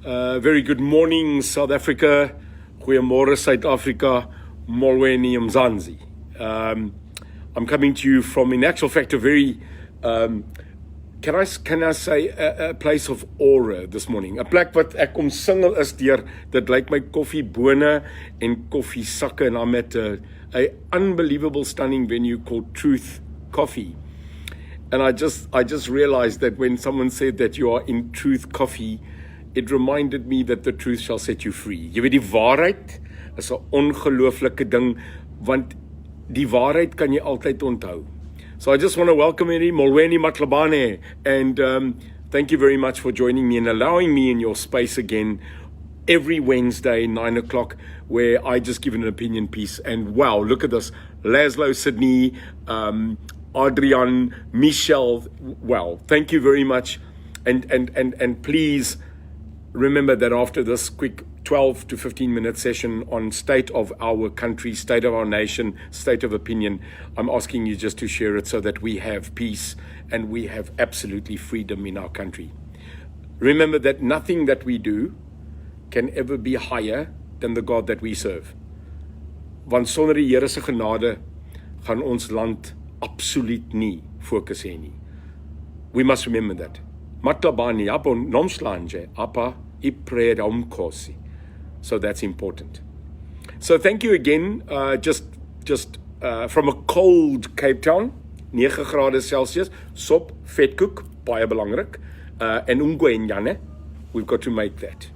Very good morning, South Africa. Goeiemôre, Suid-Afrika. Molweni Mzansi. I'm coming to you from, in actual fact, a very, can I say, a place of aura this morning. 'n plek wat ek om singel is deur, dit lyk my koffiebone en koffiesakke, en I'm at a unbelievable, stunning venue called Truth Coffee. And I just realized that when someone said that you are in Truth Coffee, it reminded me that the truth shall set you free. Jy weet, die waarheid is 'n ongelooflike ding, want die waarheid kan jy altyd onthou. So I just want to welcome you, Molweni Matlabane, and thank you very much for joining me and allowing me in your space again every Wednesday, 9 o'clock, where I just give an opinion piece. And wow, look at this. Laszlo, Sydney, Adrian, Michelle, wow, thank you very much. And please remember that after this quick 12 to 15 minute session on state of our country, state of our nation, state of opinion, I'm asking you just to share it so that we have peace and we have absolutely freedom in our country. Remember that nothing that we do can ever be higher than the God that we serve. Want sonder die Here se genade gaan ons land absoluut nie fokus hê nie. We must remember that. Matlabani apo nomslanje apa Ep3 The. So that's important. So thank you again. Just from a cold Cape Town, 9 grade Celsius, sop, vetkoek, baie belangrik, en ungwe en Janne. We've got to make that.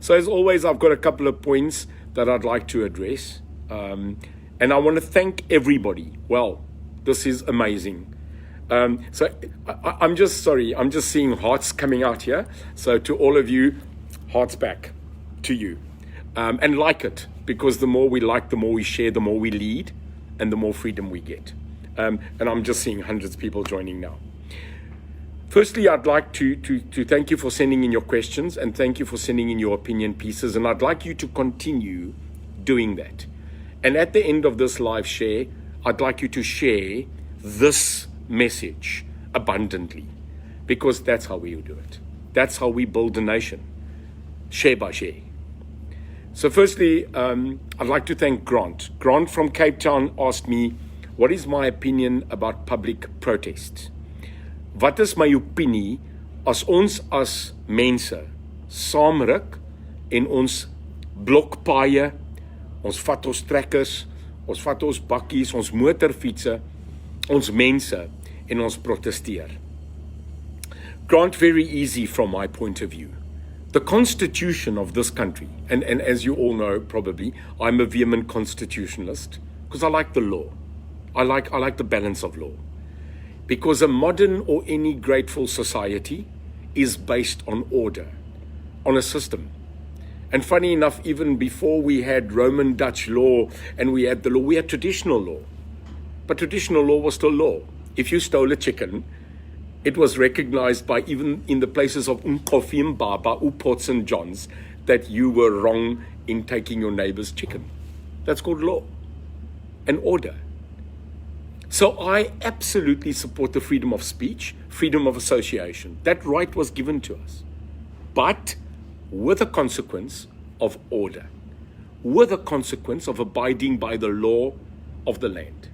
So as always, I've got a couple of points that I'd like to address. And I want to thank everybody. Well, this is amazing. So I'm just seeing hearts coming out here. So to all of you, hearts back to you. And like it, because the more we like, the more we share, the more we lead, and the more freedom we get. And I'm just seeing hundreds of people joining now. Firstly, I'd like to thank you for sending in your questions, and thank you for sending in your opinion pieces, and I'd like you to continue doing that. And at the end of this live share, I'd like you to share this message abundantly, because that's how we do it. That's how we build a nation, share by share. So firstly, I'd like to thank Grant. Grant from Cape Town asked me, what is my opinion about public protest? Wat is my opinie as ons as mense saamruk en ons blokpaaie, ons vat ons trekkers, ons vat ons bakkies, ons motorfietsse, ons mense en ons protesteer. Grant, very easy from my point of view. The constitution of this country, and as you all know probably, I'm a vehement constitutionalist because I like the law. I like the balance of law. Because a modern or any grateful society is based on order, on a system. And funny enough, even before we had Roman Dutch law and we had the law, we had traditional law. But traditional law was still law. If you stole a chicken, it was recognized by even in the places of Umkofi and Baba, Upots and Johns, that you were wrong in taking your neighbor's chicken. That's called law and order. So I absolutely support the freedom of speech, freedom of association. That right was given to us, but with a consequence of order, with a consequence of abiding by the law of the land.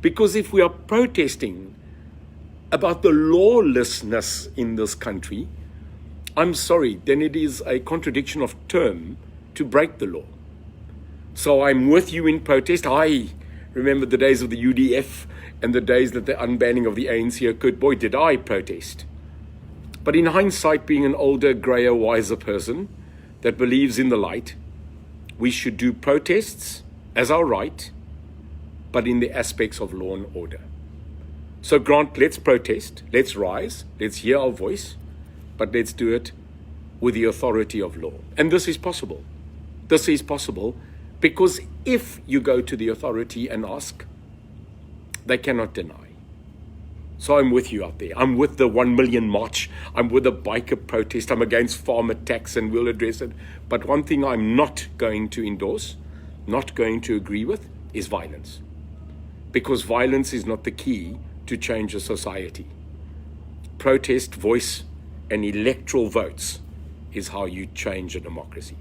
Because if we are protesting about the lawlessness in this country, I'm sorry, then it is a contradiction of term to break the law. So I'm with you in protest. I remember the days of the UDF and the days that the unbanning of the ANC occurred. Boy, did I protest. But in hindsight, being an older, grayer, wiser person that believes in the light, we should do protests as our right, but in the aspects of law and order. So Grant, let's protest, let's rise, let's hear our voice, but let's do it with the authority of law. And this is possible. This is possible because if you go to the authority and ask, they cannot deny. So I'm with you out there. I'm with the 1 million march. I'm with the biker protest. I'm against farm attacks and we'll address it. But one thing I'm not going to endorse, not going to agree with, is violence. Because violence is not the key to change a society. Protest, voice, and electoral votes is how you change a democracy.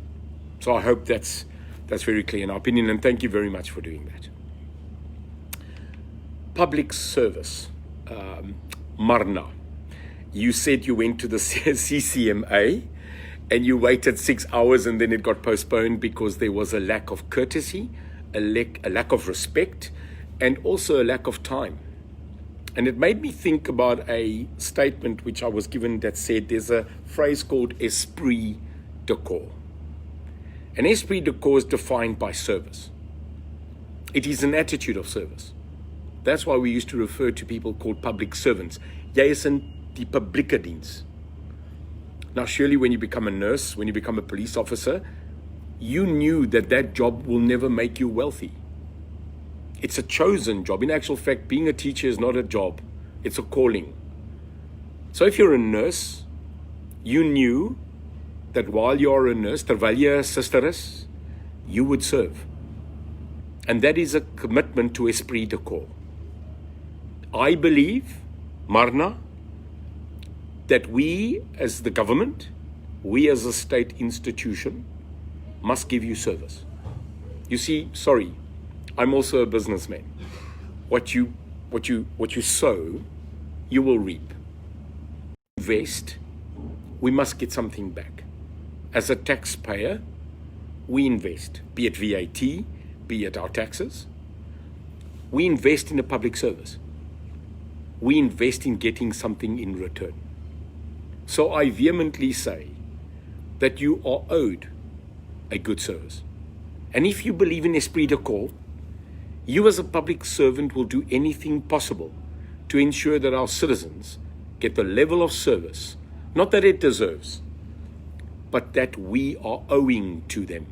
So I hope that's very clear in our opinion, and thank you very much for doing that. Public service. Marna, you said you went to the CCMA and you waited 6 hours and then it got postponed because there was a lack of courtesy, a lack of respect, and also a lack of time. And it made me think about a statement which I was given that said there's a phrase called Ep3 The Great. And Ep3 The Great is defined by service. It is an attitude of service. That's why we used to refer to people called public servants. Jy is in die publieke diens. Now, surely when you become a nurse, when you become a police officer, you knew that that job will never make you wealthy. It's a chosen job. In actual fact, being a teacher is not a job. It's a calling. So if you're a nurse, you knew that while you're a nurse, terwyl jy 'n suster is, you would serve. And that is a commitment to Ep3 The Great. I believe, Marna, that we as the government, we as a state institution, must give you service. You see, sorry, I'm also a businessman. What you sow, you will reap. Invest, we must get something back. As a taxpayer, we invest, be it VAT, be it our taxes. We invest in a public service. We invest in getting something in return. So I vehemently say that you are owed a good service. And if you believe in Ep3 The Great, you as a public servant will do anything possible to ensure that our citizens get the level of service, not that it deserves, but that we are owing to them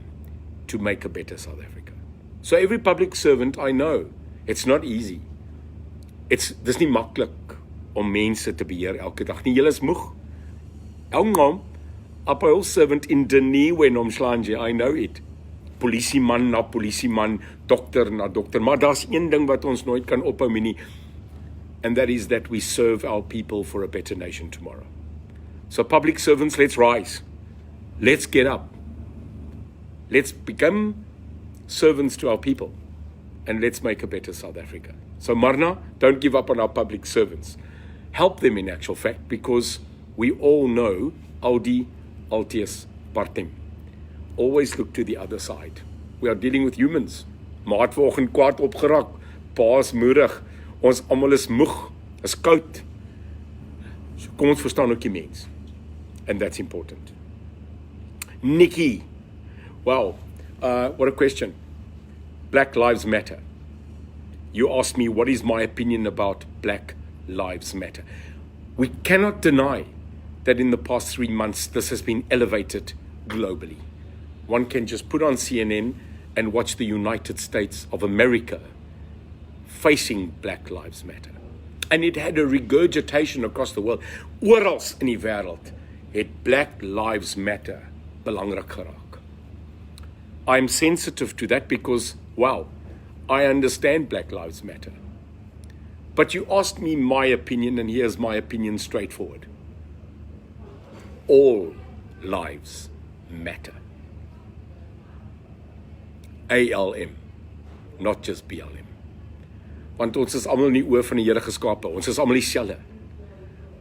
to make a better South Africa. So every public servant, I know, it's not easy. Dis nie maklik om mense te beheer elke dag nie. Julle is moeg. Elkom, a public servant in Denewe nomslanje, I know it. Polisieman na polisieman, dokter na dokter. Maar daar's een ding wat ons nooit kan ophou nie, and that is that we serve our people for a better nation tomorrow. So public servants, let's rise. Let's get up. Let's become servants to our people, and let's make a better South Africa. So Marna, don't give up on our public servants. Help them in actual fact, because we all know Audi, Altius, Partem. Always look to the other side. We are dealing with humans. Maat vanoggend kwaad opgeraak, pa's moedig, ons almal is moeg, is koud. So kom ons verstaan ook die mens. And that's important. Nikki, wow, what a question. Black Lives Matter. You asked me what is my opinion about Black Lives Matter. We cannot deny that in the past 3 months this has been elevated globally. One can just put on CNN and watch the United States of America facing Black Lives Matter. And it had a regurgitation across the world. Oral in die wêreld het Black Lives Matter belangrik geraak. I'm sensitive to that because, wow, I understand Black Lives Matter. But you asked me my opinion, and here's my opinion straightforward. All lives matter. ALM, not just BLM. Want ons is almal in die oë van die Here geskape. Ons is almal dieselfde.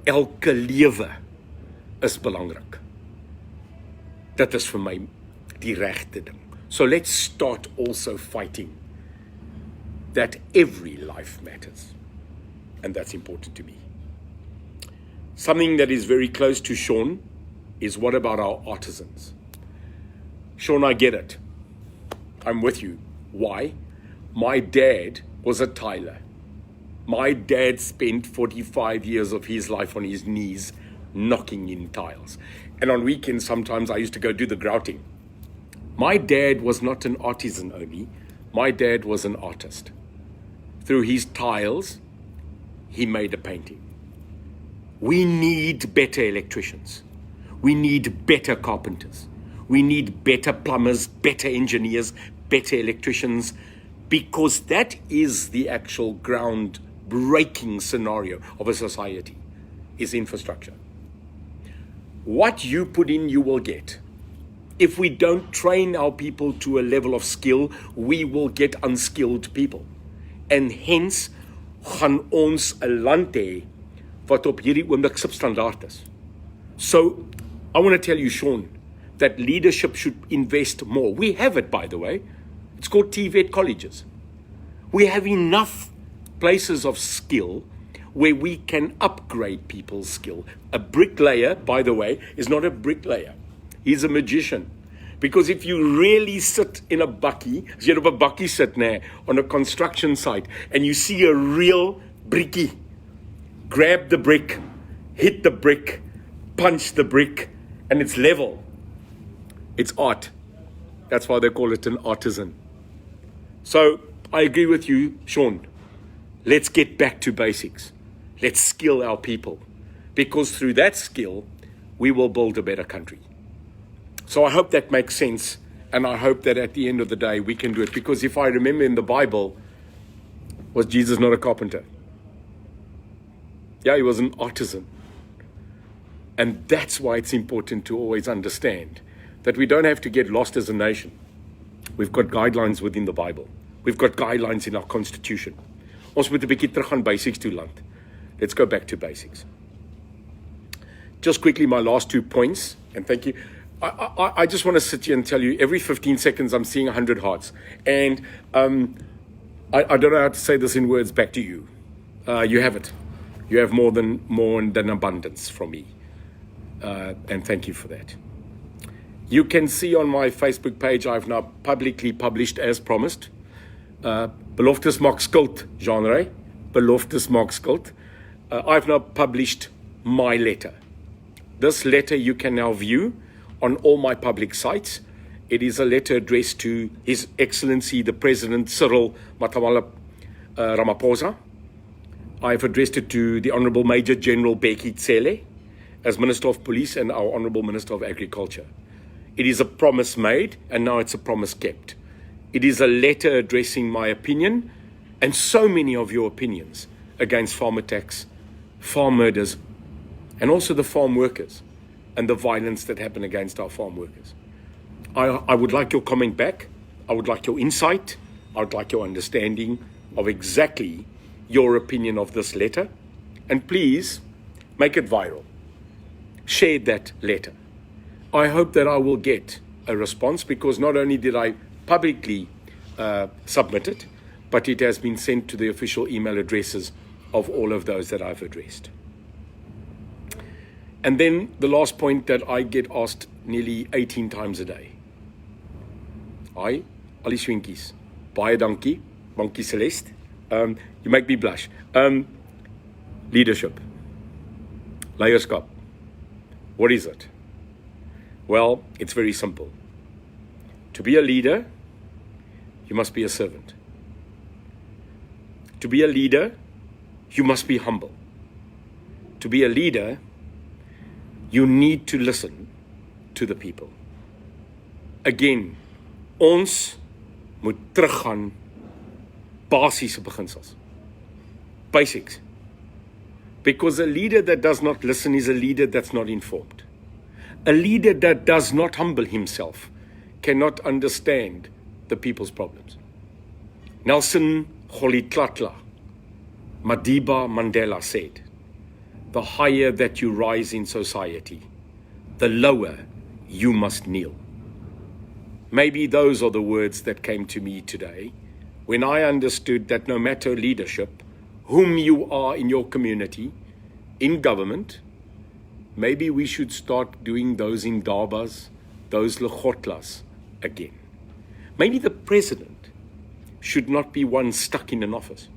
Elke lewe is belangrik. Dit is vir my die regte ding. So let's start also fighting that every life matters. And that's important to me. Something that is very close to Sean is what about our artisans? Sean, I get it. I'm with you. Why? My dad was a tiler. My dad spent 45 years of his life on his knees knocking in tiles. And on weekends, sometimes I used to go do the grouting. My dad was not an artisan only. My dad was an artist. Through his tiles, he made a painting. We need better electricians. We need better carpenters. We need better plumbers, better engineers, better electricians, because that is the actual ground-breaking scenario of a society, is infrastructure. What you put in, you will get. If we don't train our people to a level of skill, we will get unskilled people. And hence, gaan ons 'n land hê wat op hierdie oomblik substandaard is. So, I want to tell you, Sean, that leadership should invest more. We have it, by the way. It's called TVET colleges. We have enough places of skill where we can upgrade people's skill. A bricklayer, by the way, is not a bricklayer. He's a magician. Because if you really sit in a bakkie, as jy op 'n bakkie sit on a construction site, and you see a real brickie, grab the brick, hit the brick, punch the brick, and it's level. It's art. That's why they call it an artisan. So, I agree with you, Sean. Let's get back to basics. Let's skill our people. Because through that skill, we will build a better country. So I hope that makes sense. And I hope that at the end of the day, we can do it. Because if I remember in the Bible, was Jesus not a carpenter? Yeah, he was an artisan. And that's why it's important to always understand that we don't have to get lost as a nation. We've got guidelines within the Bible. We've got guidelines in our constitution. Ons moet 'n bietjie terug aan basics toe land. Let's go back to basics. Just quickly, my last 2 points, and thank you. I just want to sit here and tell you, every 15 seconds I'm seeing 100 hearts. And I don't know how to say this in words back to you. You have it. You have more than abundance from me. And thank you for that. You can see on my Facebook page, I've now publicly published, as promised, Beloftes maak skuld genre. Beloftes maak skuld. I've now published my letter. This letter you can now view on all my public sites. It is a letter addressed to His Excellency the President Cyril Ramaphosa. I've addressed it to the Honourable Major General Bheki Cele as Minister of Police and our Honourable Minister of Agriculture. It is a promise made, and now it's a promise kept. It is a letter addressing my opinion and so many of your opinions against farm attacks, farm murders, and also the farm workers and the violence that happen against our farm workers. I would like your comment back. I would like your insight. I would like your understanding of exactly your opinion of this letter. And please make it viral. Share that letter. I hope that I will get a response, because not only did I publicly submit it, but it has been sent to the official email addresses of all of those that I've addressed. And then the last point that I get asked nearly 18 times a day. Hi, Ali Swinkies. Baie dankie. Bankie Celeste. You make me blush. Leadership. Leierskap. What is it? Well, it's very simple. To be a leader, you must be a servant. To be a leader, you must be humble. To be a leader, you need to listen to the people. Again, ons moet teruggaan basiese beginsels. Basics. Because a leader that does not listen is a leader that's not informed. A leader that does not humble himself cannot understand the people's problems. Nelson Rolihlahla Madiba Mandela said, "The higher that you rise in society, the lower you must kneel." Maybe those are the words that came to me today when I understood that no matter leadership, whom you are in your community, in government, maybe we should start doing those indabas, those lekgotlas again. Maybe the president should not be one stuck in an office.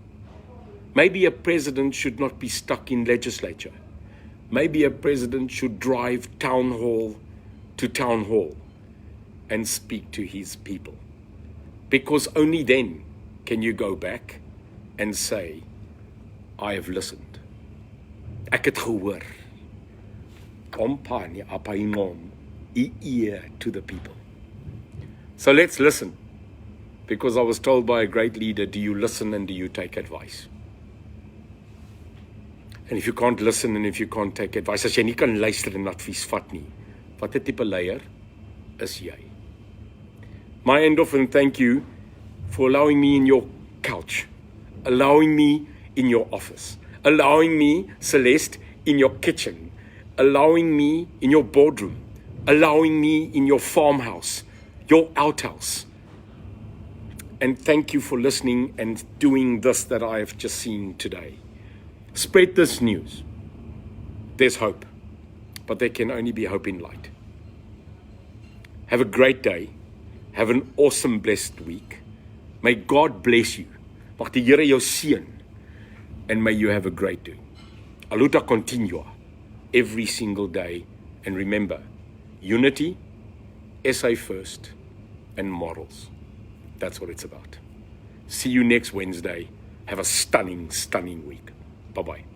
Maybe a president should not be stuck in legislature. Maybe a president should drive town hall to town hall and speak to his people. Because only then can you go back and say, I have listened. Ek het gehoor. Ompani apaingom, ear to the people. So let's listen. Because I was told by a great leader, do you listen and do you take advice? And if you can't listen and if you can't take advice, as jy nie kan luister en advies vat nie, wat 'n tipe leier is jy? My end of and thank you for allowing me in your couch, allowing me in your office, allowing me, Celeste, in your kitchen, allowing me in your boardroom, allowing me in your farmhouse, your outhouse. And thank you for listening and doing this that I have just seen today. Spread this news. There's hope, but there can only be hope in light. Have a great day. Have an awesome, blessed week. May God bless you. Mag die Here jou seën. And may you have a great day. A luta continua every single day. And remember, unity, SA first, and morals. That's what it's about. See you next Wednesday. Have a stunning, stunning week. Bye-bye.